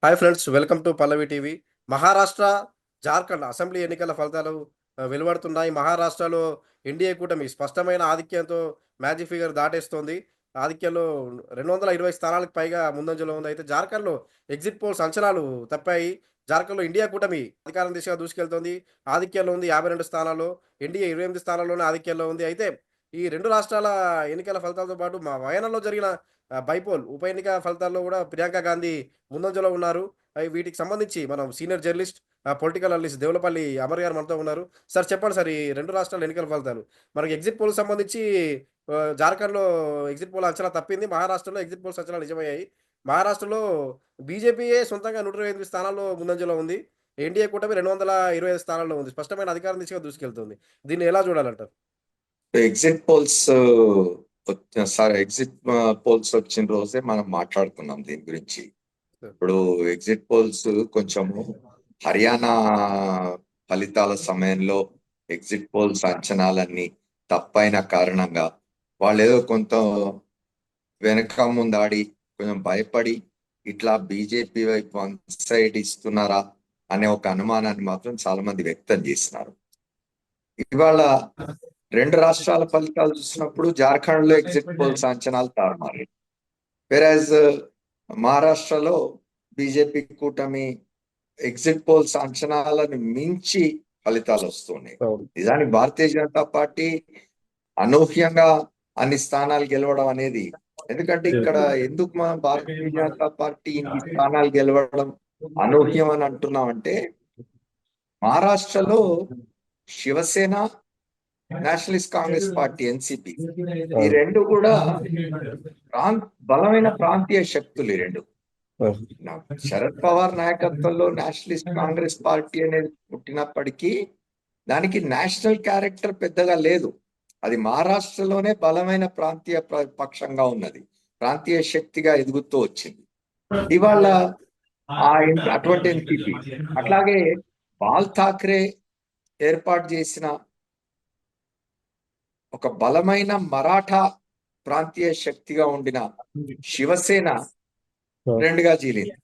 Hi friends, welcome to Pallavi TV. Maharashtra, Jharkhand assembly ఎన్నికల ఫలితాలు వెలువడుతున్నాయి. మహారాష్ట్రలో ఎన్డీఏ కూటమి స్పష్టమైన ఆధిక్యంతో మ్యాజిక్ ఫిగర్ దాటేస్తోంది. ఆధిక్యంలో 220 స్థానాలకు పైగా ముందంజలో ఉంది. అయితే జార్ఖండ్‌లో ఎగ్జిట్ పోల్స్ అంచనాలు తప్పాయి. జార్ఖండ్‌లో ఇండియా కూటమి అధికారం దిశగా దూసుకెళ్తోంది. ఆధిక్యంలో ఉంది 52 స్థానాల్లో. ఎన్డీఏ 28 స్థానాల్లోనే ఆధిక్యంలో ఉంది. అయితే ఈ 2 రాష్ట్రాల ఎన్నికల ఫలితాలతో పాటు వయనాడ్‌లో జరిగిన బైపోల్ ఉప ఎన్నిక ఫలితాల్లో కూడా ప్రియాంక గాంధీ ముందంజలో ఉన్నారు. వీటికి సంబంధించి మనం senior journalist, political analyst Devulapalli Amar గారు మనతో ఉన్నారు. సార్ చెప్పండి సార్, ఈ 2 రాష్ట్రాల ఎన్నికల ఫలితాలు. మనకి ఎగ్జిట్ పోల్‌కి సంబంధించి జార్ఖండ్‌లో ఎగ్జిట్ పోల్ అంచనా తప్పింది. మహారాష్ట్రలో ఎగ్జిట్ పోల్స్ అంచనాలు నిజమయ్యాయి. మహారాష్ట్రలో బీజేపీయే సొంతంగా 128 స్థానాల్లో ముందంజలో ఉంది. ఎన్డీఏ కూటమి 225 స్థానాల్లో ఉంది. స్పష్టమైన అధికారం దిశగా దూసుకెళ్తుంది. దీన్ని ఎలా చూడాలంటారు? Exit polls sir exit polls వచ్చిన రోజే మనం మాట్లాడుకున్నాం దీని గురించి. సార్. ఇప్పుడు ఎగ్జిట్ పోల్స్ కొంచెము హర్యానా ఫలితాల సమయంలో ఎగ్జిట్ పోల్స్ అంచనాలన్నీ తప్పైన కారణంగా వాళ్ళు ఏదో కొంత వెనక ముందాడి కొంచెం భయపడి ఇట్లా బీజేపీ వైపు వన్ సైడ్ ఇస్తున్నారా అనే ఒక అనుమానాన్ని మాత్రం చాలా మంది వ్యక్తం చేసినారు. ఇవాళ 2 రాష్ట్రాల ఫలితాలు చూసినప్పుడు జార్ఖండ్ లో ఎగ్జిట్ పోల్స్ అంచనాలు తారుమారు. వెరాజ్ మహారాష్ట్రలో బీజేపీ కూటమి ఎగ్జిట్ పోల్స్ అంచనాలను మించి ఫలితాలు వస్తున్నాయి. అవును. నిజానికి భారతీయ జనతా పార్టీ అనూహ్యంగా అన్ని స్థానాలు గెలవడం అనేది, ఎందుకంటే ఇక్కడ ఎందుకు మనం భారతీయ జనతా పార్టీ ఇన్ని స్థానాలు గెలవడం అనూహ్యం అని అంటున్నామంటే, మహారాష్ట్రలో Shiv Sena, Nationalist Congress Party NCP ఈ రెండు కూడా బలమైన ప్రాంతీయ శక్తులు. ఈ రెండు శరద్ పవార్ నాయకత్వంలో నేషనలిస్ట్ కాంగ్రెస్ పార్టీ అనేది పుట్టినప్పటికీ దానికి నేషనల్ క్యారెక్టర్ పెద్దగా లేదు. అది మహారాష్ట్రలోనే బలమైన ప్రాంతీయ పక్షంగా ఉన్నది, ప్రాంతీయ శక్తిగా ఎదుగుతూ వచ్చింది. ఇవాళ అటువంటి ఎన్సిపి, అట్లాగే బాల్ ఠాక్రే ఏర్పాటు చేసిన ఒక బలమైన మరాఠా ప్రాంతీయ శక్తిగా ఉండిన శివసేన రెండుగా చీలింది.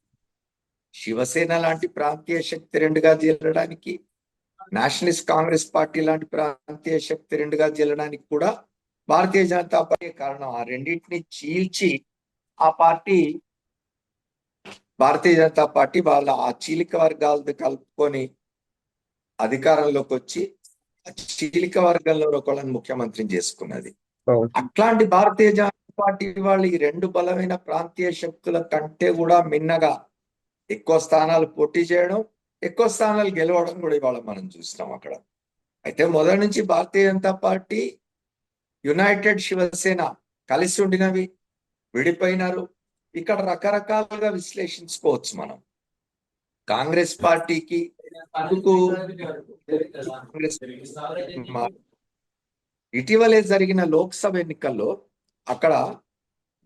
శివసేన లాంటి ప్రాంతీయ శక్తి రెండుగా చీలడానికి, నేషనలిస్ట్ కాంగ్రెస్ పార్టీ లాంటి ప్రాంతీయ శక్తి రెండుగా చీలడానికి కూడా భారతీయ జనతా పార్టీ కారణం. ఆ రెండింటిని చీల్చి ఆ పార్టీ, భారతీయ జనతా పార్టీ వాళ్ళ ఆ చీలిక వర్గాలతో కలుపుకొని అధికారంలోకి వచ్చి చీలిక వర్గంలో ఒకళ్ళని ముఖ్యమంత్రిని చేసుకున్నది. అట్లాంటి భారతీయ జనతా పార్టీ వాళ్ళు ఈ రెండు బలమైన ప్రాంతీయ శక్తుల కంటే కూడా మిన్నగా ఎక్కువ స్థానాలు పోటీ చేయడం, ఎక్కువ స్థానాలు గెలవడం కూడా ఇవాళ మనం చూస్తున్నాం అక్కడ. అయితే మొదటి నుంచి భారతీయ జనతా పార్టీ, యునైటెడ్ శివసేన కలిసి ఉండినవి, విడిపోయినారు. ఇక్కడ రకరకాలుగా విశ్లేషించుకోవచ్చు మనం. కాంగ్రెస్ పార్టీకి ఇటీవలే జరిగిన లోక్సభ ఎన్నికల్లో అక్కడ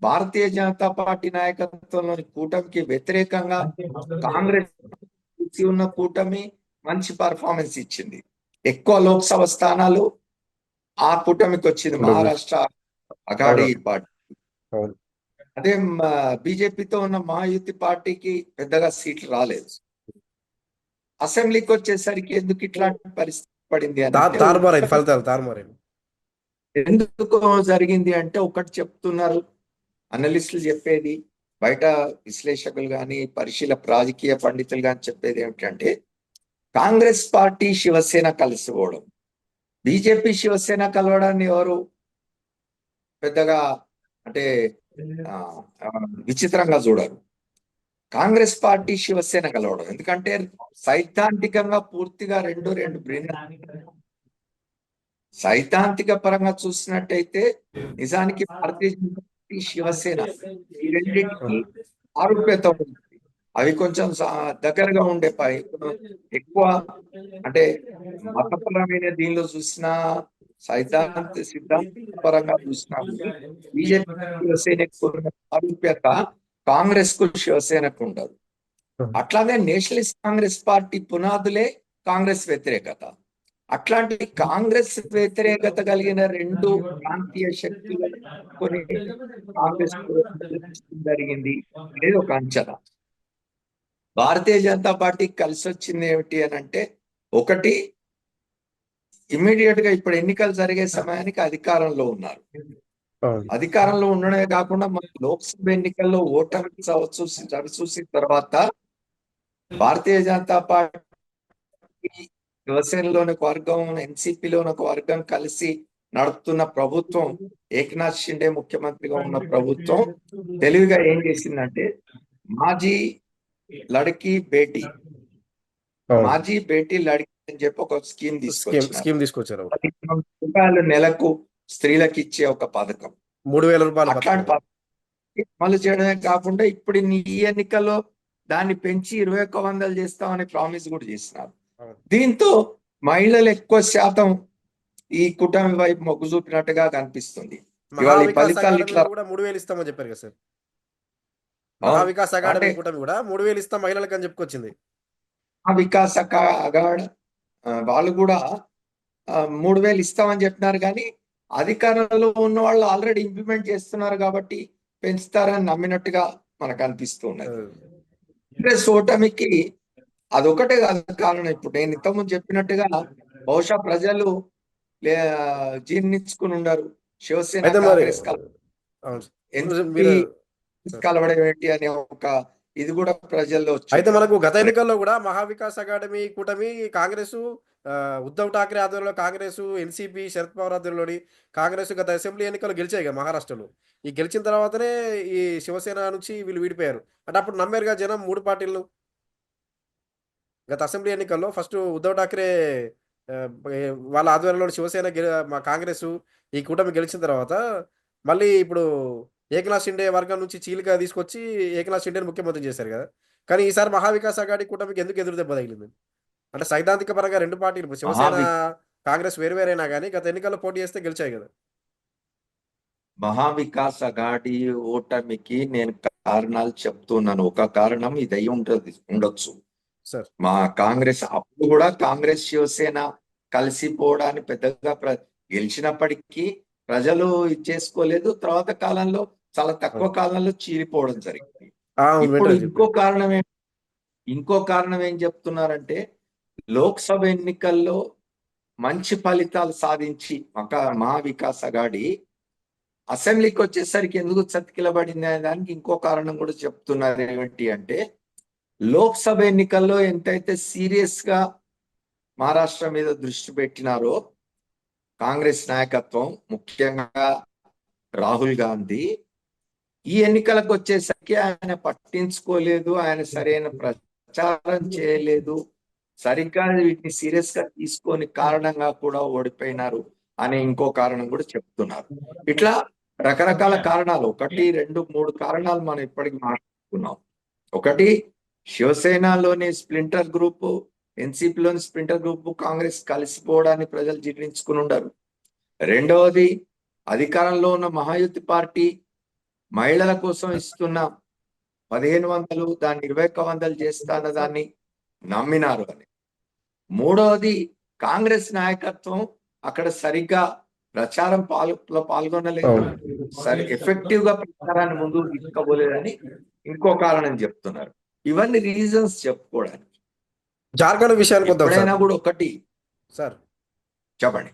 భారతీయ జనతా పార్టీ నాయకత్వంలోని కూటమికి వ్యతిరేకంగా కాంగ్రెస్ ఉన్న కూటమి మంచి పర్ఫార్మెన్స్ ఇచ్చింది. ఎక్కువ లోక్సభ స్థానాలు ఆ కూటమికి వచ్చింది, మహారాష్ట్ర అఘాడీ పార్టీ. అదే బీజేపీతో ఉన్న మహాయుతి పార్టీకి పెద్దగా సీట్లు రాలేదు. అసెంబ్లీకి వచ్చేసరికి ఎందుకు ఇట్లాంటి పరిస్థితి పడింది తారుమారైంది, ఫలితాలు తారుమారైంది. ఎందుకు జరిగింది అంటే, ఒకటి చెప్తున్నారు అనలిస్టులు చెప్పేది, బయట విశ్లేషకులు కానీ రాజకీయ పండితులు కానీ చెప్పేది ఏమిటంటే, కాంగ్రెస్ పార్టీ శివసేన కలిసిపోవడం, బీజేపీ శివసేన కలవడాన్ని ఎవరు పెద్దగా అంటే విచిత్రంగా చూడరు. కాంగ్రెస్ పార్టీ శివసేన కలవడం, ఎందుకంటే సైద్ధాంతికంగా పూర్తిగా రెండు భిన్న. సైద్ధాంతిక పరంగా చూసినట్టయితే నిజానికి భారతీయ జనతా పార్టీ, శివసేన ఈ రెండింటికి ఆరూప్యత ఉంది. అవి కొంచెం దగ్గరగా ఉండే ఎక్కువ అంటే మతపరమైన దీనిలో చూసిన, సిద్ధాంత పరంగా చూసినా బీజేపీ శివసేనకు ఆరూప్యత కాంగ్రెస్ కు శివసేనకు ఉండదు. అట్లాగే నేషనలిస్ట్ కాంగ్రెస్ పార్టీ పునాదులే కాంగ్రెస్ వ్యతిరేకత. అట్లాంటి కాంగ్రెస్ వ్యతిరేకత కలిగిన రెండు ప్రాంతీయ శక్తులు కొన్ని కాంగ్రెస్ జరిగింది అనేది ఒక అంచనా. భారతీయ జనతా పార్టీకి కలిసి వచ్చింది ఏమిటి అని అంటే, ఒకటి ఇమ్మీడియట్ గా ఇప్పుడు ఎన్నికలు జరిగే సమయానికి అధికారంలో ఉన్నారు. అవును. అధికారంలో ఉండడమే కాకుండా మన లోక్సభ ఎన్నికల్లో ఓటమి చవిచూసిన తర్వాత భారతీయ జనతా పార్టీ శివసేనలోని ఒక వర్గం, ఎన్సీపీలోని ఒక వర్గం కలిసి నడుపుతున్న ప్రభుత్వం, ఏక్నాథ్ షిండే ముఖ్యమంత్రిగా ఉన్న ప్రభుత్వం తెలివిగా ఏం చేసిందంటే, మాజీ లड़की బేటీ అవును. మాజీ బేటీ లड़की అని చెప్పి ఒక స్కీమ్ తీసుకొచ్చినారు. స్కీమ్ తీసుకొచ్చారు. 15,000 రూపాయలు నెలకు స్త్రీలకు ఇచ్చే ఒక పథకం. 3,000 రూపాయల అట్లాంటి పథకం. పథకం అమలు చేయడమే కాకుండా ఇప్పుడు ఈ ఎన్నికల్లో దాన్ని పెంచి 2100 చేస్తామని ప్రామిస్ కూడా చేసినారు. అవును. దీంతో మహిళలు ఎక్కువ శాతం ఈ కూటమి వైపు మొగ్గు చూపినట్టుగా కనిపిస్తుంది. ఇవాళ ఈ మహావికాస్ ఫలితాలు అకాడమీ ఇట్లా కూడా 3,000 ఇస్తామని చెప్పారు కదా సార్. అవును. మహావికాస్ అంటే అకాడమీ కూటమి కూడా 3,000 ఇస్తాం మహిళలకు అని చెప్పుకొచ్చింది. ఆ వికాస్ అగాడ్ వాళ్ళు కూడా 3,000 ఇస్తామని చెప్పినారు, కానీ అధికారంలో ఉన్న వాళ్ళు ఆల్రెడీ ఇంప్లిమెంట్ చేస్తున్నారు కాబట్టి పెంచుతారని నమ్మినట్టుగా మనకు అనిపిస్తున్నది. కాంగ్రెస్ ఓటమికి అదొకటే కాదు కారణం. ఇప్పుడు నేను ఇంతకుముందు చెప్పినట్టుగా బహుశా ప్రజలు జీర్ణించుకుని ఉన్నారు. శివసేన అయితే మరి కాంగ్రెస్ అవును. ఎన్సీపీ మీరు కలవడం ఏంటి అనే ఒక ఇది కూడా ప్రజల్లో అయితే వచ్చింది. మనకు గత ఎన్నికల్లో కూడా మహావికాస్ అకాడమీ కూటమి కాంగ్రెస్, ఉద్ధవ్ ఠాక్రే ఆధ్వర్యంలో కాంగ్రెస్, ఎన్సీపీ శరద్ పవార్ ఆధ్వర్యంలోని కాంగ్రెస్ గత అసెంబ్లీ ఎన్నికలు గెలిచాయి కదా మహారాష్ట్రలో. ఈ గెలిచిన తర్వాతనే ఈ శివసేన నుంచి వీళ్ళు విడిపోయారు. అంటే అప్పుడు నమ్మారుగా జనం 3 పార్టీలను. గత అసెంబ్లీ ఎన్నికల్లో ఫస్ట్ ఉద్ధవ్ ఠాక్రే వాళ్ళ ఆధ్వర్యంలో శివసేన మా కాంగ్రెస్ ఈ కూటమి గెలిచిన తర్వాత మళ్ళీ ఇప్పుడు ఏకనాథ్ షిండే వర్గం నుంచి చీలిక తీసుకొచ్చి ఏకనాథ్ షిండేని ముఖ్యమంత్రి చేశారు కదా. కానీ ఈసారి మహావికాస్ అఘాడీ కూటమికి ఎందుకు ఎదురు దెబ్బ తగిలింది? అంటే సైద్ధాంతిక పరంగా 2 పార్టీలు ఇప్పుడు శివసేన, మహావి కాంగ్రెస్ వేరు వేరైనా కానీ గత ఎన్నికల్లో పోటీ చేస్తే గెలిచాయి కదా. మహావికాస్ అఘాడీ ఓటమికి నేను కారణాలు చెప్తున్నాను. ఒక కారణం ఇది అయి ఉండొచ్చు. సార్ మా కాంగ్రెస్ అప్పుడు కూడా కాంగ్రెస్ శివసేన కలిసిపోవడానికి పెద్దగా గెలిచినప్పటికీ ప్రజలు ఇచ్చేసుకోలేదు. తర్వాత కాలంలో చాలా తక్కువ కాలంలో చీలిపోవడం జరిగింది. ఇప్పుడు ఇంకో కారణం ఏం చెప్తున్నారంటే, లోక్సభ ఎన్నికల్లో మంచి ఫలితాలు సాధించి మహావికాస్ అఘాడీ అసెంబ్లీకి వచ్చేసరికి ఎందుకు చతికిలబడింది అనే దానికి ఇంకో కారణం కూడా చెప్తున్నారు. ఏమిటి అంటే, లోక్సభ ఎన్నికల్లో ఎంతైతే సీరియస్ గా మహారాష్ట్ర మీద దృష్టి పెట్టినారో కాంగ్రెస్ నాయకత్వం, ముఖ్యంగా రాహుల్ గాంధీ, ఈ ఎన్నికలకు వచ్చేసరికి ఆయన పట్టించుకోలేదు, ఆయన సరైన ప్రచారం చేయలేదు, సరిగ్గా వీటిని సీరియస్ గా తీసుకొని కారణంగా కూడా ఓడిపోయినారు అనే ఇంకో కారణం కూడా చెప్తున్నారు. ఇట్లా రకరకాల కారణాలు, 1, 2, 3 కారణాలు మనం ఇప్పటికి మాట్లాడుకున్నాం. ఒకటి, శివసేనలోని స్ప్లింటర్ గ్రూప్, ఎన్సీపీలోని స్ప్లింటర్ గ్రూప్ కాంగ్రెస్ కలిసిపోవడాన్ని ప్రజలు జీర్ణించుకుని ఉండరు. రెండవది, అధికారంలో ఉన్న మహాయుతి పార్టీ మహిళల కోసం ఇస్తున్న 1,500 దాన్ని 2,100 చేస్తాన్న దాన్ని నమ్మినారు అని. మూడవది, కాంగ్రెస్ నాయకత్వం అక్కడ సరిగ్గా ప్రచారం పాల్గొనలేదు, ఎఫెక్టివ్ గా ప్రచారాన్ని ముందుకు తీసుకోలేదని ఇంకో కారణం చెప్తున్నారు. ఇవన్నీ రీజన్స్ చెప్పుకోవడానికి. జార్ఖండ్ విషయానికి వద్దాం ఎప్పుడైనా కూడా ఒకటి సార్. చెప్పండి.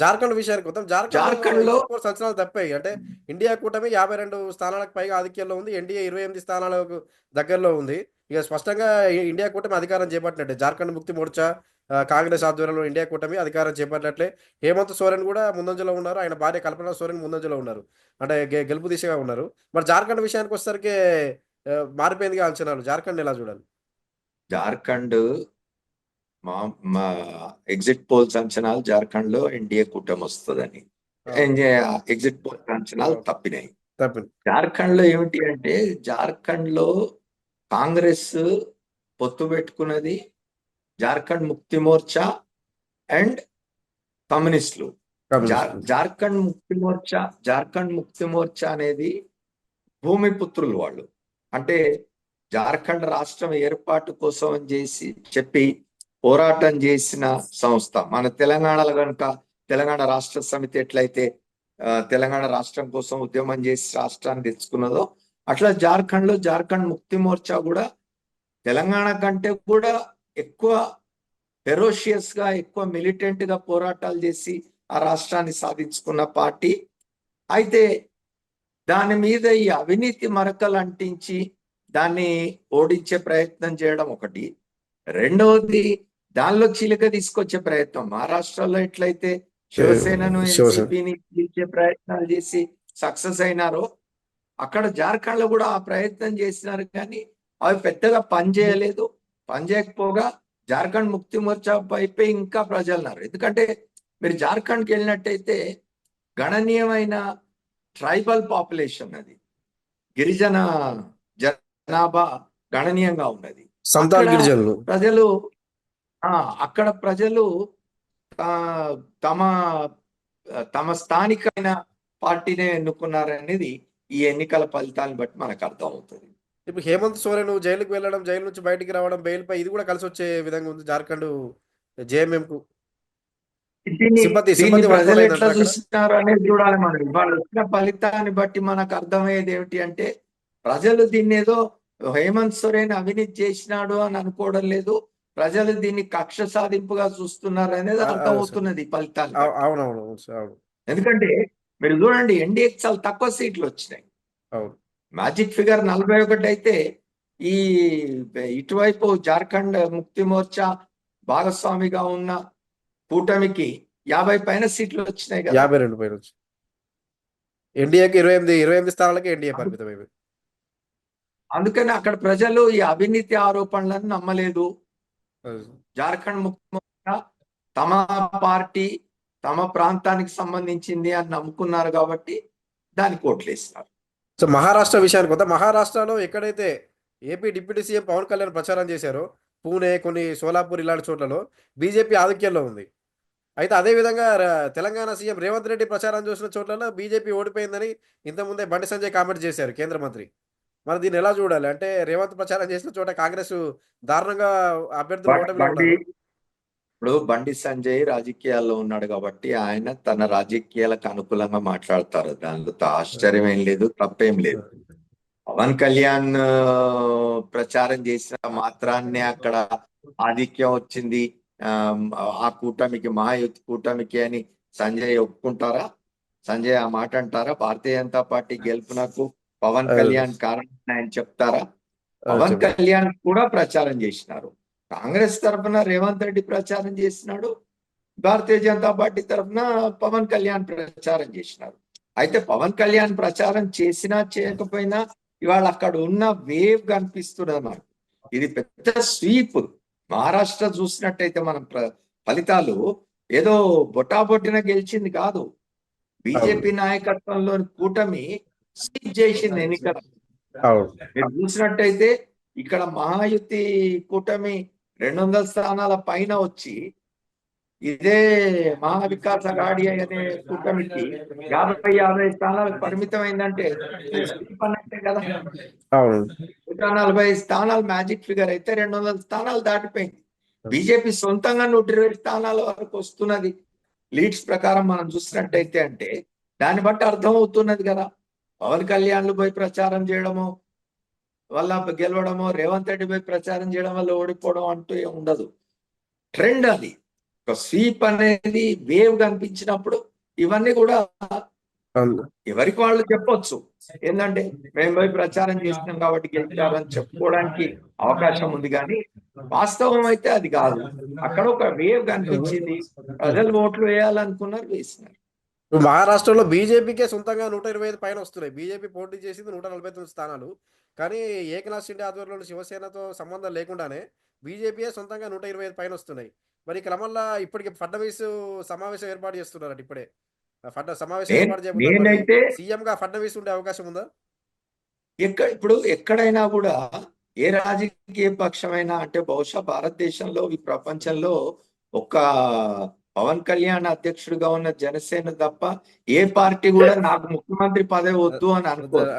జార్ఖండ్ విషయానికి వద్దాం. జార్ఖండ్ లో సంచలనాలు తప్పాయి. అంటే ఇండియా కూటమి 52 స్థానాలకు పైగా ఆధిక్యంలో ఉంది. ఎన్డీఏ 28 స్థానాలకు దగ్గరలో ఉంది. ఇక స్పష్టంగా ఇండియా కూటమి అధికారం చేపట్టినట్టే. జార్ఖండ్ ముక్తి మోర్చా కాంగ్రెస్ ఆధ్వర్యంలో ఇండియా కూటమి అధికారం చేపట్టినట్లే. హేమంత్ సోరెన్ కూడా ముందంజలో ఉన్నారు. ఆయన భార్య కల్పన సోరెన్ ముందంజలో ఉన్నారు. అంటే గెలుపు దిశగా ఉన్నారు. మరి జార్ఖండ్ విషయానికి వచ్చేసరికి మారిపోయిందిగా అంచనాలు. జార్ఖండ్ ఎలా చూడాలి? జార్ఖండ్ మా ఎగ్జిట్ పోల్స్ అంచనాలు జార్ఖండ్ లో ఎన్డీఏ కూటమి వస్తుందని, ఎగ్జిట్ పోల్స్ అంచనాలు తప్పినాయి. జార్ఖండ్ లో ఏమిటి అంటే, జార్ఖండ్ లో కాంగ్రెస్ పొత్తు పెట్టుకున్నది జార్ఖండ్ ముక్తి మోర్చా అండ్ కమ్యూనిస్టులు. జార్ఖండ్ ముక్తి మోర్చా అనేది భూమిపుత్రులు వాళ్ళు. అంటే జార్ఖండ్ రాష్ట్రం ఏర్పాటు కోసం చెప్పి పోరాటం చేసిన సంస్థ. మన తెలంగాణలో కనుక తెలంగాణ రాష్ట్ర సమితి ఎట్లయితే తెలంగాణ రాష్ట్రం కోసం ఉద్యమం చేసి రాష్ట్రాన్ని తెచ్చుకున్నదో, అట్లా జార్ఖండ్ ముక్తి మోర్చా కూడా తెలంగాణ కంటే కూడా ఎక్కువ ఫెరోషియస్ గా, ఎక్కువ మిలిటెంట్ గా పోరాటాలు చేసి ఆ రాష్ట్రాన్ని సాధించుకున్న పార్టీ. అయితే దాని మీద ఈ అవినీతి మరకలు అంటించి దాన్ని ఓడించే ప్రయత్నం చేయడం ఒకటి. రెండవది, దానిలో చీలిక తీసుకొచ్చే ప్రయత్నం. మహారాష్ట్రలో ఎట్లయితే శివసేనను, శివసేన ఎన్సీపీని చీల్చే ప్రయత్నాలు చేసి సక్సెస్ అయినారో, అక్కడ జార్ఖండ్ లో కూడా ఆ ప్రయత్నం చేసినారు, కానీ అవి పెద్దగా పనిచేయలేదు. పనిచేయకపోగా జార్ఖండ్ ముక్తి మోర్చా వైపే ఇంకా ప్రజలున్నారు. ఎందుకంటే మీరు జార్ఖండ్కి వెళ్ళినట్టయితే గణనీయమైన ట్రైబల్ పాపులేషన్, అది గిరిజన జనాభా గణనీయంగా ఉన్నది. సంతాల్ అక్కడ గిరిజనులు. ప్రజలు అక్కడ ప్రజలు ఆ, తమ తమ స్థానికమైన పార్టీనే ఎన్నుకున్నారనేది ఈ ఎన్నికల ఫలితాలను బట్టి మనకు అర్థం అవుతుంది. ఇప్పుడు హేమంత్ సోరెన్ జైలుకి వెళ్ళడం, జైలు నుంచి బయటికి రావడం, బెయిల్పై ఇది కూడా కలిసి వచ్చే విధంగా ఉంది జార్ఖండ్ జేఎంఎంకు. దీన్ని సింపతి దీన్ని సింపతి వర్కౌట్ ప్రజలు ఎట్లా అయిందంటారు అక్కడ. చూస్తున్నారు అనేది చూడాలి మనం. వాళ్ళు వచ్చిన ఫలితాన్ని బట్టి మనకు అర్థమయ్యేది ఏమిటి అంటే, ప్రజలు దీన్ని ఏదో హేమంత్ సోరెన్ అవినీతి చేసినాడు అని అనుకోవడం లేదు, ప్రజలు దీన్ని కక్ష సాధింపుగా చూస్తున్నారు అనేది సార్. అర్థమవుతున్నది ఈ ఫలితాన్ని బట్టి. అవునవును సార్, అవును. ఎందుకంటే మీరు చూడండి, ఎన్డీఏకి చాలా తక్కువ సీట్లు వచ్చినాయి. అవును. మ్యాజిక్ ఫిగర్ 41 అయితే, ఈ ఇటువైపు జార్ఖండ్ ముక్తి మోర్చా భాగస్వామిగా ఉన్న కూటమికి 50 పైన సీట్లు వచ్చినాయి కదా. 52 పైన వచ్చి ఎన్డీఏకి 28 స్థానాలకి ఎన్డీఏ పరిమితం అయిపోయింది. అందుకని అక్కడ ప్రజలు ఈ అవినీతి ఆరోపణలను నమ్మలేదు. అది. జార్ఖండ్ ముక్తి మోర్చా తమ పార్టీ, తమ ప్రాంతానికి సంబంధించింది అని నమ్ముకున్నారు కాబట్టి దానికి ఓట్లేస్తారు. సో మహారాష్ట్ర విషయానికి వద్దాం. మహారాష్ట్రలో ఎక్కడైతే AP deputy CM Pawan Kalyan ప్రచారం చేశారో, పూణే, కొన్ని సోలాపూర్ ఇలాంటి చోట్లలో బీజేపీ ఆధిక్యంలో ఉంది. అయితే అదేవిధంగా తెలంగాణ సీఎం రేవంత్ రెడ్డి ప్రచారం చేసిన చోట్లలో బీజేపీ ఓడిపోయిందని ఇంతకుముందే బండి సంజయ్ కామెంట్ చేశారు, కేంద్ర మంత్రి. మరి దీన్ని ఎలా చూడాలి? అంటే రేవంత్ ప్రచారం చేసిన చోట కాంగ్రెస్ దారుణంగా అభ్యర్థులు ఓటమిలో బండి ఉన్నారు. ఇప్పుడు బండి సంజయ్ రాజకీయాల్లో ఉన్నాడు కాబట్టి ఆయన తన రాజకీయాలకు అనుకూలంగా మాట్లాడతారు. దానిలో ఆశ్చర్యం ఏం లేదు, తప్పేం లేదు. పవన్ కళ్యాణ్ ప్రచారం చేసిన మాత్రాన్నే అక్కడ ఆధిక్యం వచ్చింది, ఆ ఆ కూటమికి, మహాయుతి కూటమికి అని సంజయ్ ఒప్పుకుంటారా? సంజయ్ ఆ మాట అంటారా? భారతీయ జనతా పార్టీ గెలుపునకు పవన్ కళ్యాణ్ కారణం ఆయన చెప్తారా? పవన్ చెప్పండి. కళ్యాణ్ కూడా ప్రచారం చేసినారు. కాంగ్రెస్ తరఫున రేవంత్ రెడ్డి ప్రచారం చేసినాడు, భారతీయ జనతా పార్టీ తరఫున పవన్ కళ్యాణ్ ప్రచారం చేసినారు. అయితే పవన్ కళ్యాణ్ ప్రచారం చేసినా చేయకపోయినా ఇవాళ అక్కడ ఉన్న వేవ్ కనిపిస్తున్నది మనకు. ఇది పెద్ద స్వీప్. మహారాష్ట్ర చూసినట్టయితే మనం ఫలితాలు ఏదో బొటాబొట్టిన గెలిచింది కాదు. బీజేపీ నాయకత్వంలోని కూటమి స్వీప్ చేసింది ఎన్నికలు. మీరు చూసినట్టయితే ఇక్కడ మహాయుతి కూటమి 200 స్థానాల పైన వచ్చి, ఇదే మహావికాస్ అఘాడి అనే కూటమికి 50 స్థానాలకు పరిమితమైందంటే అన్నట్టే కదా. 140 స్థానాలు మ్యాజిక్ ఫిగర్ అయితే 200 స్థానాలు దాటిపోయింది. బీజేపీ సొంతంగా 120 స్థానాల వరకు వస్తున్నది లీడ్స్ ప్రకారం మనం చూసినట్టయితే. అంటే దాన్ని బట్టి అర్థం అవుతున్నది కదా, పవన్ కళ్యాణ్ పోయి ప్రచారం చేయడము వల్ల గెలవడము, రేవంత్ రెడ్డి పోయి ప్రచారం చేయడం వల్ల ఓడిపోవడం అంటూ ఉండదు. ట్రెండ్ అది. ఒక స్వీప్ అనేది వేవ్ కనిపించినప్పుడు ఇవన్నీ కూడా ఎవరికి వాళ్ళు చెప్పొచ్చు. ఏంటంటే మేము పోయి ప్రచారం చేస్తున్నాం కాబట్టి గెలిచారని చెప్పుకోవడానికి అవకాశం ఉంది, కానీ వాస్తవం అయితే అది కాదు. అక్కడ ఒక వేవ్ కనిపించింది, ప్రజలు ఓట్లు వేయాలనుకున్నారు, వేసినారు. మహారాష్ట్రలో బీజేపీకే సొంతంగా 125 పైన వస్తున్నాయి. బీజేపీ పోటీ చేసింది 149 స్థానాలు. కానీ ఏకనాథ్ షిండే ఆధ్వర్యంలో శివసేనతో సంబంధం లేకుండానే బీజేపీయే సొంతంగా 125 పైన వస్తున్నాయి. మరి క్రమంలో ఇప్పటికి ఫడ్నవీస్ సమావేశం ఏర్పాటు చేస్తున్నారట. ఇప్పుడే సమావేశం ఏర్పాటు చేయబోతున్నారు. మరి నేనైతే సీఎంగా ఫడ్నవీస్ ఉండే అవకాశం ఉందా? ఇప్పుడు ఎక్కడైనా కూడా ఏ రాజకీయ పక్షమైనా, అంటే బహుశా భారతదేశంలో, ఈ ప్రపంచంలో ఒక పవన్ కళ్యాణ్ అధ్యక్షుడిగా ఉన్న జనసేన తప్ప ఏ పార్టీ కూడా నాకు ముఖ్యమంత్రి పదవి వద్దు అని అనుకోదు.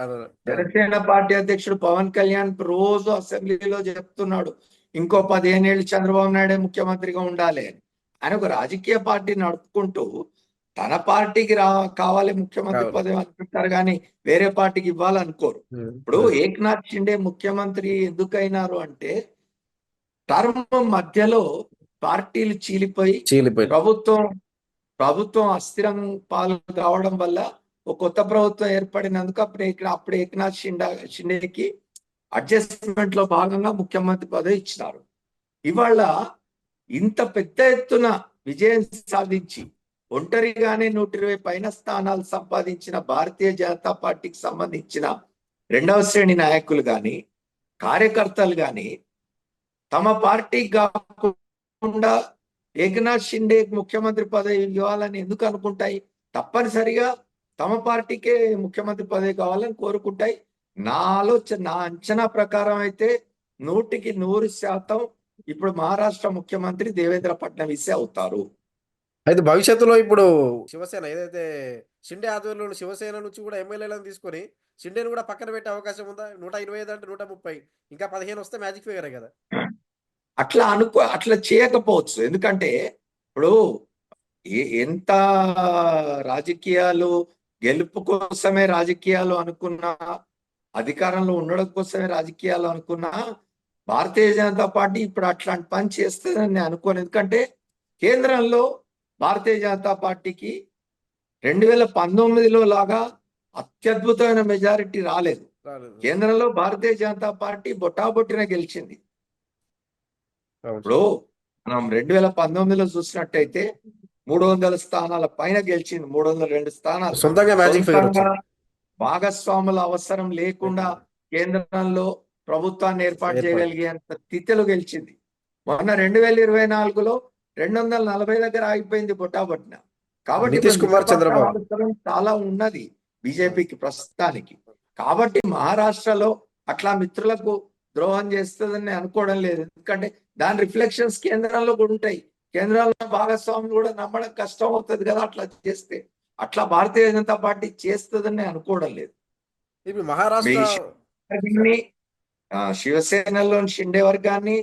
జనసేన పార్టీ అధ్యక్షుడు పవన్ కళ్యాణ్ రోజు అసెంబ్లీలో చెప్తున్నాడు, ఇంకో 15 ఏళ్ళు చంద్రబాబు నాయుడే ముఖ్యమంత్రిగా ఉండాలి అని. ఆయన ఒక రాజకీయ పార్టీ నడుపుకుంటూ తన పార్టీకి కావాలి ముఖ్యమంత్రి కావాలి. పదవి అనుకుంటారు కానీ వేరే పార్టీకి ఇవ్వాలనుకోరు. ఉమ్, ఇప్పుడు ఉమ్. ఏక్నాథ్ షిండే ముఖ్యమంత్రి ఎందుకైనారు అంటే టర్మ్ మధ్యలో పార్టీలు చీలిపోయి చీలిపోయింది. ప్రభుత్వం ప్రభుత్వం అస్థిరం పాలు కావడం వల్ల ఒక కొత్త ప్రభుత్వం ఏర్పడినందుకు అప్పుడు ఏక్నాథ్ షిండేకి అడ్జస్ట్మెంట్ లో భాగంగా ముఖ్యమంత్రి పదవి ఇచ్చినారు. ఇవాళ ఇంత పెద్ద ఎత్తున విజయం సాధించి ఒంటరిగానే 120 పైన స్థానాలు సంపాదించిన భారతీయ జనతా పార్టీకి సంబంధించిన రెండవ శ్రేణి నాయకులు గాని కార్యకర్తలు గాని తమ పార్టీకి కాకుండా ఏకనాథ్ షిండే ముఖ్యమంత్రి పదవి ఇవ్వాలని ఎందుకు అనుకుంటాయి? తప్పనిసరిగా తమ పార్టీకే ముఖ్యమంత్రి పదవి కావాలని కోరుకుంటాయి. నా అంచనా ప్రకారం అయితే 100% ఇప్పుడు మహారాష్ట్ర ముఖ్యమంత్రి దేవేంద్ర ఫడ్నవీసే అవుతారు. అయితే భవిష్యత్తులో ఇప్పుడు శివసేన ఏదైతే షిండే ఆధ్వర్యంలో శివసేన నుంచి కూడా ఎమ్మెల్యేలను తీసుకొని షిండేని కూడా పక్కన పెట్టే అవకాశం ఉందా? 125 అంటే 130, ఇంకా 15 వస్తే మ్యాజిక్ ఫిగరే కదా. అట్లా చేయకపోవచ్చు. ఎందుకంటే ఇప్పుడు ఎంత రాజకీయాలు గెలుపు కోసమే రాజకీయాలు అనుకున్నా, అధికారంలో ఉండడం కోసమే రాజకీయాలు అనుకున్నా, భారతీయ జనతా పార్టీ ఇప్పుడు అట్లాంటి పని చేస్తుందని నేను అనుకోను. ఎందుకంటే కేంద్రంలో భారతీయ జనతా పార్టీకి 2019లో లాగా అత్యద్భుతమైన మెజారిటీ రాలేదు. రాలేదు. కేంద్రంలో భారతీయ జనతా పార్టీ బొటాబొట్టిన గెలిచింది. అవును. ఇప్పుడు మనం 2019లో చూసినట్టయితే 300 స్థానాల పైన గెలిచింది. 302 స్థానాలు సొంతంగా మ్యాజిక్ ఫిగర్ సొంతంగా వచ్చింది. భాగస్వాముల అవసరం లేకుండా కేంద్రంలో ప్రభుత్వాన్ని ఏర్పాటు చేయగలిగేంత స్థితిలో గెలిచింది. మొన్న 2024లో 240 దగ్గర ఆగిపోయింది బొటాబొట్టిన. కాబట్టి ఇప్పుడు నితీష్ కుమార్, మిత్రపక్షాల చంద్రబాబు. అవసరం చాలా ఉన్నది బీజేపీకి ప్రస్తుతానికి. కాబట్టి మహారాష్ట్రలో అట్లా మిత్రులకు ద్రోహం చేస్తుందని నేను అనుకోవడం లేదు. ఎందుకంటే దాని రిఫ్లెక్షన్స్ కేంద్రంలో కూడా ఉంటాయి. కేంద్రంలో భాగస్వాములు కూడా నమ్మడం కష్టం అవుతుంది కదా అట్లా చేస్తే. అట్లా భారతీయ జనతా పార్టీ చేస్తుందని నేను అనుకోవడం లేదు. ఇప్పుడు మహారాష్ట్ర శివసేనలోని షిండే వర్గాన్ని,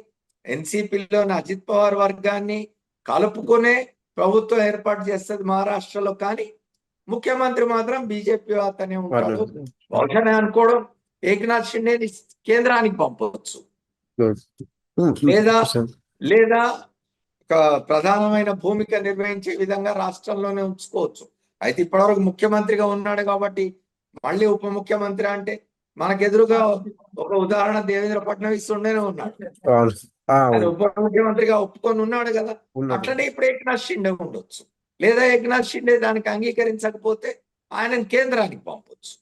ఎన్సీపీలోని అజిత్ పవార్ వర్గాన్ని కలుపుకునే ప్రభుత్వం ఏర్పాటు చేస్తుంది మహారాష్ట్రలో. కానీ ముఖ్యమంత్రి మాత్రం బీజేపీ అతనే ఉంటాడు. బహుశా నేను అనుకోవడం ఏకనాథ్ షిండేని కేంద్రానికి పంపవచ్చు, లేదా లేదా ఒక ప్రధానమైన భూమిక నిర్వహించే విధంగా రాష్ట్రంలోనే ఉంచుకోవచ్చు. అయితే ఇప్పటివరకు ముఖ్యమంత్రిగా ఉన్నాడు కాబట్టి మళ్ళీ ఉప ముఖ్యమంత్రి అంటే మనకెదురుగా ఒక ఉదాహరణ దేవేంద్ర ఫడ్నవీస్ ఉండేనే ఉన్నాడు. ఆయన ఉప ముఖ్యమంత్రిగా ఒప్పుకొని ఉన్నాడు కదా. అట్లనే ఇప్పుడు ఏకనాథ్ షిండే ఉండొచ్చు, లేదా ఏకనాథ్ షిండే దానికి అంగీకరించకపోతే ఆయనను కేంద్రానికి పంపొచ్చు.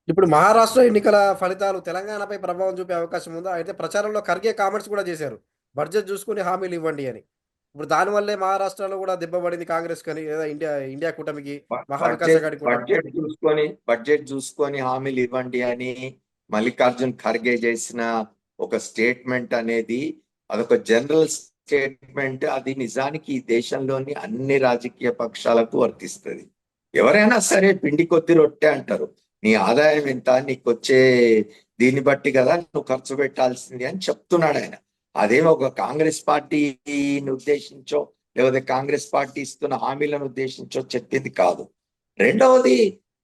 ఇప్పుడు మహారాష్ట్ర ఎన్నికల ఫలితాలు తెలంగాణపై ప్రభావం చూపే అవకాశం ఉందా? అయితే ప్రచారంలో ఖర్గే కామెంట్స్ కూడా చేశారు, బడ్జెట్ చూసుకుని హామీలు ఇవ్వండి అని. ఇప్పుడు దానివల్లే మహారాష్ట్రలో కూడా దెబ్బపడింది కాంగ్రెస్ కానీ, లేదా ఇండియా ఇండియా కూటమికి, మహావికాస్ అఘాడి కూటమి. బడ్జెట్ చూసుకొని హామీలు ఇవ్వండి అని మల్లికార్జున్ ఖర్గే చేసిన ఒక స్టేట్మెంట్ అనేది అదొక జనరల్ స్టేట్మెంట్. అది నిజానికి ఈ దేశంలోని అన్ని రాజకీయ పక్షాలకు వర్తిస్తుంది. ఎవరైనా సరే పిండి కొద్ది రొట్టె అంటారు. నీ ఆదాయం ఎంత, నీకు వచ్చే దీన్ని బట్టి కదా నువ్వు ఖర్చు పెట్టాల్సింది అని చెప్తున్నాడు ఆయన. అదేమో ఒక కాంగ్రెస్ పార్టీని ఉద్దేశించో లేకపోతే కాంగ్రెస్ పార్టీ ఇస్తున్న హామీలను ఉద్దేశించో చెప్పింది కాదు. రెండవది,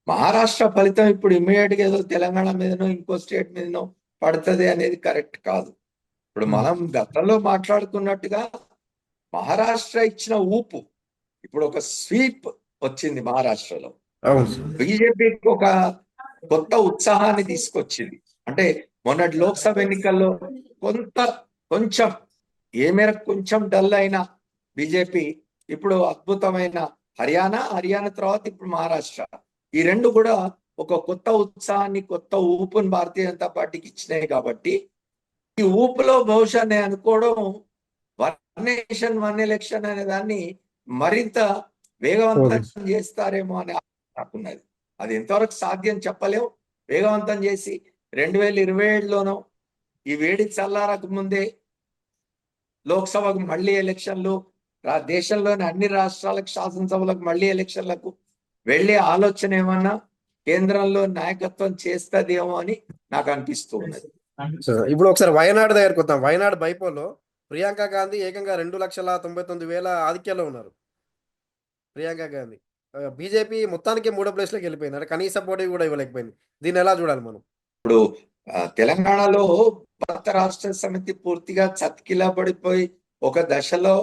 మహారాష్ట్ర ఫలితం ఇప్పుడు ఇమ్మీడియట్ గా ఏదో తెలంగాణ మీదనో ఇంకో స్టేట్ మీదనో పడుతుంది అనేది కరెక్ట్ కాదు. ఇప్పుడు మనం గతంలో మాట్లాడుకున్నట్టుగా మహారాష్ట్ర ఇచ్చిన ఊపు ఇప్పుడు ఒక స్వీప్ వచ్చింది మహారాష్ట్రలో. బీజేపీకి ఒక కొత్త ఉత్సాహాన్ని తీసుకొచ్చింది. అంటే మొన్నటి లోక్సభ ఎన్నికల్లో కొంచెం ఏ మేరకు కొంచెం డల్ అయిన బీజేపీ ఇప్పుడు అద్భుతమైన హర్యానా తర్వాత ఇప్పుడు మహారాష్ట్ర, ఈ రెండు కూడా ఒక కొత్త ఉత్సాహాన్ని, కొత్త ఊపుని భారతీయ జనతా పార్టీకి ఇచ్చినాయి. కాబట్టి ఈ ఊపులో బహుశా నేను అనుకోవడం వన్ నేషన్ వన్ ఎలక్షన్ అనే దాన్ని మరింత వేగవంతం చేస్తారేమో అని నాకున్నది. అది ఎంతవరకు సాధ్యం చెప్పలేము. వేగవంతం చేసి 2027లోనో ఈ వేడి చల్లారక ముందే లోక్సభకు మళ్ళీ ఎలక్షన్లు, దేశంలోని అన్ని రాష్ట్రాలకు శాసనసభలకు మళ్ళీ ఎలక్షన్లకు వెళ్ళే ఆలోచన ఏమన్నా కేంద్రంలో నాయకత్వం చేస్తుందేమో అని నాకు అనిపిస్తూ ఉన్నది. ఇప్పుడు ఒకసారి వయనాడు దగ్గరకు వద్దాం. వయనాడు బైపోలో ప్రియాంక గాంధీ ఏకంగా 2,99,000 ఆధిక్యంలో ఉన్నారు. ప్రియాంక గాంధీ. బీజేపీ మొత్తానికి మూడో ప్లేస్‌లోకి వెళ్ళిపోయింది. అంటే కనీస పోటీ కూడా ఇవ్వలేకపోయింది. దీన్నెలా చూడాలి మనం? ఇప్పుడు తెలంగాణలో భారత రాష్ట్ర సమితి పూర్తిగా చతికిలబడిపోయి ఒక దశలో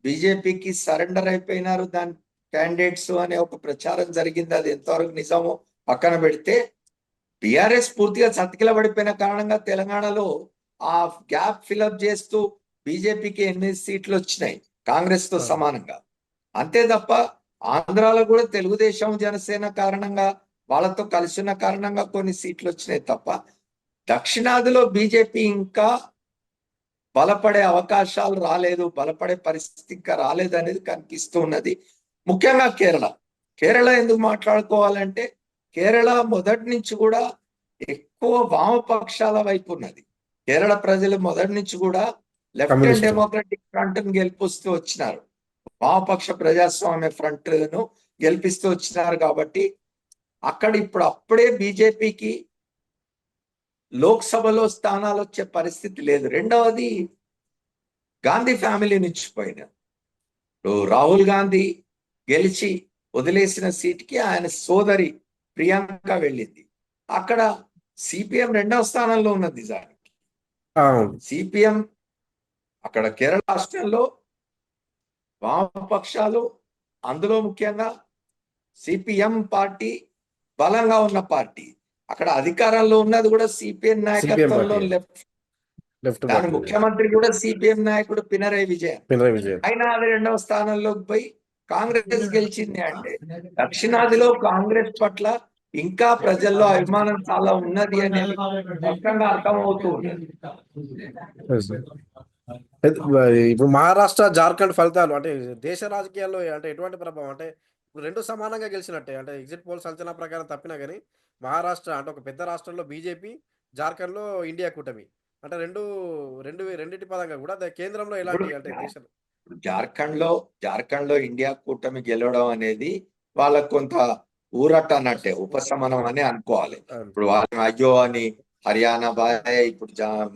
బీజేపీకి సరెండర్ అయిపోయినారు దాని క్యాండిడేట్స్ అనే ఒక ప్రచారం జరిగింది. అది ఎంతవరకు నిజమో పక్కన పెడితే టిఆర్ఎస్ పూర్తిగా చతికిలబడిపోయిన కారణంగా తెలంగాణలో ఆ గ్యాప్ ఫిలప్ చేస్తూ బీజేపీకి 8 సీట్లు వచ్చినాయి కాంగ్రెస్ తో ఆ! సమానంగా. అంతే తప్ప ఆంధ్రాలో కూడా తెలుగుదేశం జనసేన కారణంగా వాళ్ళతో కలిసి ఉన్న కారణంగా కొన్ని సీట్లు వచ్చినాయి తప్ప దక్షిణాదిలో బీజేపీ ఇంకా బలపడే అవకాశాలు రాలేదు, బలపడే పరిస్థితి ఇంకా రాలేదు అనేది కనిపిస్తూ ఉన్నది. ముఖ్యంగా కేరళ. కేరళ ఎందుకు మాట్లాడుకోవాలంటే కేరళ మొదటి నుంచి కూడా ఎక్కువ వామపక్షాల వైపు ఉన్నది. కేరళ ప్రజలు మొదటి నుంచి కూడా left and communist. Democratic front ను గెలిపిస్తూ వచ్చినారు. వామపక్ష ప్రజాస్వామ్య ఫ్రంట్ ను గెలిపిస్తూ వచ్చినారు కాబట్టి అక్కడ ఇప్పుడు అప్పుడే బీజేపీకి లోక్సభలో స్థానాలు వచ్చే పరిస్థితి లేదు. రెండవది గాంధీ ఫ్యామిలీ నుంచి పోయిన రాహుల్ గాంధీ గెలిచి వదిలేసిన సీట్కి ఆయన సోదరి ప్రియాంక వెళ్ళింది. అక్కడ సిపిఎం రెండవ స్థానంలో ఉన్నది నిజానికి. అవును. సిపిఎం అక్కడ కేరళ రాష్ట్రంలో వామపక్షాలు, అందులో ముఖ్యంగా సిపిఎం పార్టీ బలంగా ఉన్న పార్టీ. అక్కడ అధికారంలో ఉన్నది కూడా సిపిఎం సిపిఎం నాయకత్వంలో పార్టీ. లెఫ్ట్ దాని పార్టీ. ముఖ్యమంత్రి కూడా సిపిఎం నాయకుడు పినరయ్ విజయన్. పినరయి విజయన్. అయినా అది రెండవ స్థానంలోకి పోయి కాంగ్రెస్ గెలిచింది. అంటే దక్షిణాదిలో కాంగ్రెస్ పట్ల ఇంకా ప్రజల్లో అభిమానం చాలా ఉన్నది అనేది స్పష్టంగా అర్థమవుతూ ఉన్నది. యెస్. మరి ఇప్పుడు మహారాష్ట్ర, జార్ఖండ్ ఫలితాలు అంటే దేశ రాజకీయాల్లో అంటే ఎటువంటి ప్రభావం? అంటే ఇప్పుడు 2 సమానంగా గెలిచినట్టే. అంటే ఎగ్జిట్ పోల్స్ అంచనా ప్రకారం తప్పినా గాని మహారాష్ట్ర అంటే ఒక పెద్ద రాష్ట్రంలో బీజేపీ, జార్ఖండ్‌లో ఇండియా కూటమి. అంటే 2 రెండిటి పరంగా కూడా కేంద్రంలో ఇప్పుడు ఎలాంటి అంటే దేశం జార్ఖండ్ లో ఇండియా కూటమి గెలవడం అనేది వాళ్ళకు కొంత ఊరట అన్నట్టే, ఉపశమనం అని అనుకోవాలి. అవును. ఇప్పుడు వాళ్ళు అయ్యో అని హర్యానా బాయ్, ఇప్పుడు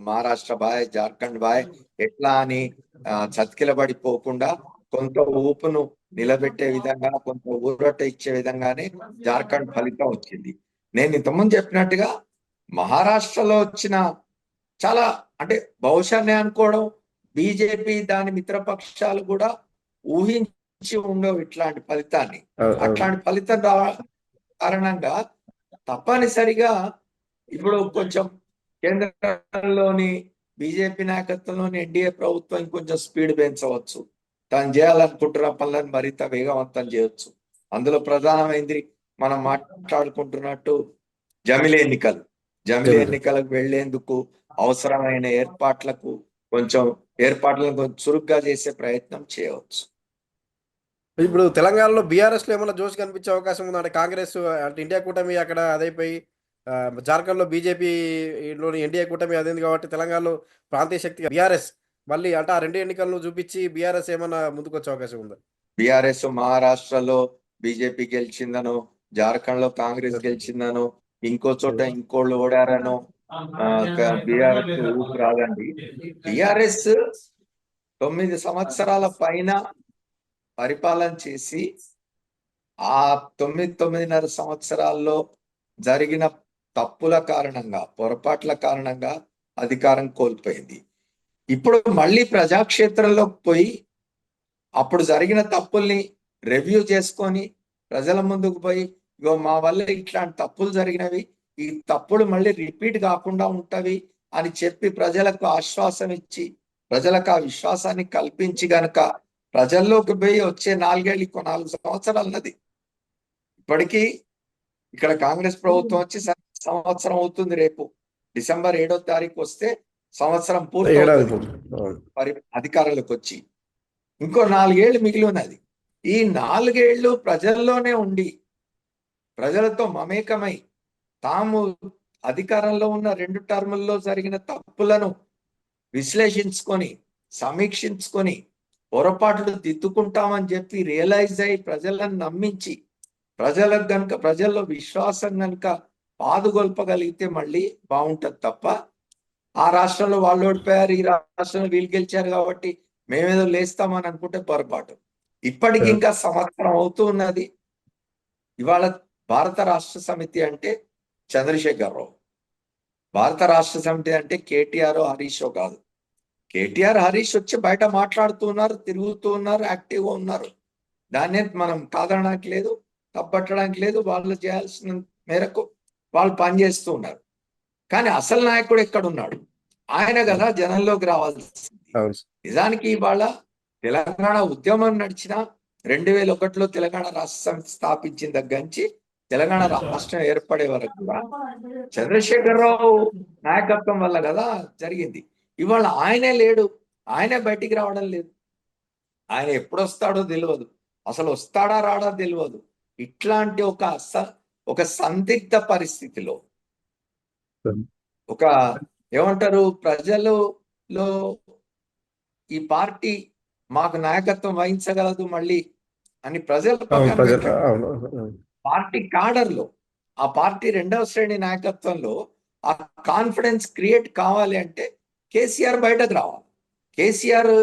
మహారాష్ట్ర బాయ్, జార్ఖండ్ బాయ్ ఎట్లా అని చతికిలబడిపోకుండా కొంత ఊపును నిలబెట్టే విధంగా, కొంత ఊరట ఇచ్చే విధంగానే జార్ఖండ్ ఫలితం వచ్చింది. నేను ఇంతకుముందు చెప్పినట్టుగా మహారాష్ట్రలో వచ్చిన చాలా అంటే బహుశా నేను అనుకోవడం బీజేపీ దాని మిత్రపక్షాలు కూడా ఊహించి ఉండవు ఇట్లాంటి ఫలితాన్ని. అవును. అట్లాంటి ఫలితం కారణంగా తప్పనిసరిగా ఇప్పుడు కొంచెం కేంద్రంలోని బీజేపీ నాయకత్వంలోని ఎన్డీఏ ప్రభుత్వం ఇంకొంచెం స్పీడ్ పెంచవచ్చు. తను చేయాలనుకుంటున్న పనులను మరింత వేగవంతం చేయొచ్చు. అందులో ప్రధానమైంది మనం మాట్లాడుకుంటున్నట్టు జమిలి ఎన్నికలు. జమిలి ఎన్నికలకు వెళ్లేందుకు అవసరమైన ఏర్పాట్లను కొంచెం చురుగ్గా చేసే ప్రయత్నం చేయవచ్చు. ఇప్పుడు తెలంగాణలో బీఆర్ఎస్‌లో ఏమన్నా జోష్ కనిపించే అవకాశం ఉందా? అంటే కాంగ్రెస్ అంటే ఇండియా కూటమి అక్కడ అదైపోయి జార్ఖండ్‌లో బీజేపీలోని ఎన్డీఏ కూటమి అదైంది కాబట్టి తెలంగాణలో ప్రాంతీయ శక్తిగా బీఆర్ఎస్ మళ్ళీ అంటే ఆ 2 ఎన్నికలను చూపించి బీఆర్ఎస్ ఏమన్నా ముందుకొచ్చే అవకాశం ఉందా? బీఆర్ఎస్ మహారాష్ట్రలో బీజేపీ గెలిచిందనో, జార్ఖండ్ లో కాంగ్రెస్ గెలిచిందనో, ఇంకో చోట ఇంకోళ్ళు ఓడారనో బీఆర్ఎస్ ఊపు రాదండి. బీఆర్ఎస్ 9 సంవత్సరాల పైన పరిపాలన చేసి ఆ 9.5 సంవత్సరాల్లో జరిగిన తప్పుల కారణంగా, పొరపాట్ల కారణంగా అధికారం కోల్పోయింది. ఇప్పుడు మళ్ళీ ప్రజాక్షేత్రంలోకి పోయి అప్పుడు జరిగిన తప్పుల్ని రివ్యూ చేసుకొని ప్రజల ముందుకు పోయి ఇగో మా వల్ల ఇట్లాంటి తప్పులు జరిగినవి, ఈ తప్పులు మళ్ళీ రిపీట్ కాకుండా ఉంటవి అని చెప్పి ప్రజలకు ఆశ్వాసం ఇచ్చి, ప్రజలకు ఆ విశ్వాసాన్ని కల్పించి గనక ప్రజల్లోకి పోయి వచ్చే 4 సంవత్సరాలు ఉన్నది. ఇప్పటికీ ఇక్కడ కాంగ్రెస్ ప్రభుత్వం వచ్చి సంవత్సరం అవుతుంది. రేపు డిసెంబర్ 7వ తారీఖు వస్తే సంవత్సరం ఏడాది పూర్తవుతుంది అవును. అధికారంలోకి వచ్చి. ఇంకో 4 ఏళ్ళు మిగిలి ఉన్నది. ఈ 4 ఏళ్ళు ప్రజల్లోనే ఉండి ప్రజలతో మమేకమై తాము అధికారంలో ఉన్న 2 టర్ముల్లో జరిగిన తప్పులను విశ్లేషించుకొని, సమీక్షించుకొని, పొరపాట్లు దిద్దుకుంటామని చెప్పి రియలైజ్ అయి ప్రజలను నమ్మించి, ప్రజలకు గనుక ప్రజల్లో విశ్వాసం గనుక పాదుగొల్పగలిగితే మళ్ళీ బాగుంటది తప్ప ఆ రాష్ట్రంలో వాళ్ళు ఓడిపోయారు, ఈ రాష్ట్రంలో వీళ్ళు గెలిచారు కాబట్టి మేమేదో లేస్తామని అనుకుంటే పొరపాటు. ఇప్పటికి ఇంకా సంవత్సరం అవుతూ ఉన్నది. ఇవాళ భారత రాష్ట్ర సమితి అంటే చంద్రశేఖరరావు, భారత రాష్ట్ర సమితి అంటే కేటీఆర్ హరీష్ కాదు. కేటీఆర్ హరీష్ వచ్చి బయట మాట్లాడుతూ ఉన్నారు, తిరుగుతూ ఉన్నారు, యాక్టివ్గా ఉన్నారు. దాన్నే మనం కాదనడానికి లేదు, తప్పట్టడానికి లేదు. వాళ్ళు చేయాల్సిన మేరకు వాళ్ళు పనిచేస్తూ ఉన్నారు. కానీ అసలు నాయకుడు ఎక్కడున్నాడు? ఆయన కదా జనంలోకి రావాల్సింది. అవును సార్. నిజానికి ఇవాళ తెలంగాణ ఉద్యమం నడిచిన 2001లో తెలంగాణ రాష్ట్ర సమితి స్థాపించిన దగ్గర నుంచి తెలంగాణ రాష్ట్రం ఏర్పడే వరకు కూడా చంద్రశేఖరరావు నాయకత్వం వల్ల కదా జరిగింది. ఇవాళ ఆయనే లేడు, ఆయనే బయటికి రావడం లేదు. ఆయన ఎప్పుడు వస్తాడో తెలియదు, అసలు వస్తాడా రాడా తెలియదు. ఇట్లాంటి ఒక సందిగ్ధ పరిస్థితిలో ఒక ఏమంటారు ప్రజలలో ఈ పార్టీ మాకు నాయకత్వం వహించగలదు మళ్ళీ అని ప్రజల అవును పక్కన ప్రజలు పెట్టండి. అవును అవును. పార్టీ కాడర్లో, ఆ పార్టీ రెండవ శ్రేణి నాయకత్వంలో ఆ కాన్ఫిడెన్స్ క్రియేట్ కావాలి అంటే కేసీఆర్ బయటకు రావాలి, కేసీఆర్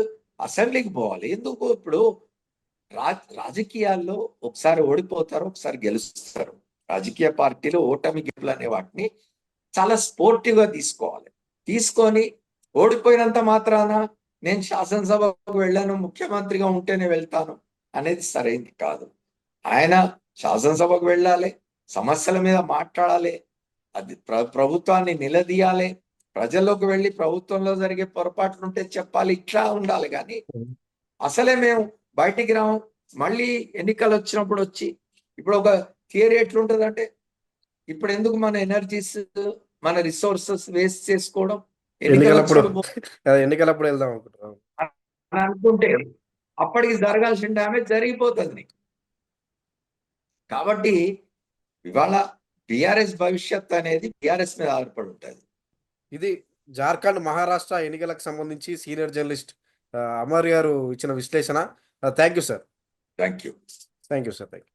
అసెంబ్లీకి పోవాలి. ఎందుకు ఇప్పుడు రాజకీయాల్లో ఒకసారి ఓడిపోతారు, ఒకసారి గెలుస్తారు. రాజకీయ పార్టీలు ఓటమి గెలుపులు అనే వాటిని చాలా స్పోర్టివ్ గా తీసుకోవాలి. తీసుకొని ఓడిపోయినంత మాత్రాన నేను శాసనసభకు వెళ్ళాను, ముఖ్యమంత్రిగా ఉంటేనే వెళ్తాను అనేది సరైనది కాదు. ఆయన శాసనసభకు వెళ్ళాలి, సమస్యల మీద మాట్లాడాలి, అది ప్రభుత్వాన్ని నిలదీయాలి, ప్రజల్లోకి వెళ్ళి ప్రభుత్వంలో జరిగే పొరపాట్లు ఉంటే చెప్పాలి. ఇట్లా ఉండాలి. కానీ అసలే మేము బయటికి రాము, మళ్ళీ ఎన్నికలు వచ్చినప్పుడు వచ్చి ఇప్పుడు ఒక థియరీ ఎట్లుంటదంటే, ఇప్పుడు ఎందుకు మన ఎనర్జీస్, మన రిసోర్సెస్ వేస్ట్ చేసుకోవడం, ఎన్నికలప్పుడు ఎన్నికలు ఎన్నికలప్పుడు వెళ్దాం అనుకుంటున్నాం. అని అనుకుంటే అప్పటికి జరగాల్సిన డ్యామేజ్ జరిగిపోతుంది. కాబట్టి ఇవాళ బిఆర్ఎస్ భవిష్యత్ అనేది బిఆర్ఎస్ మీద ఆధారపడి ఉంటుంది. ఇది జార్ఖండ్, మహారాష్ట్ర ఎన్నికలకు సంబంధించి సీనియర్ జర్నలిస్ట్ అమర్ గారు ఇచ్చిన విశ్లేషణ. Thank you sir. Thank you. Thank you sir. Thank you.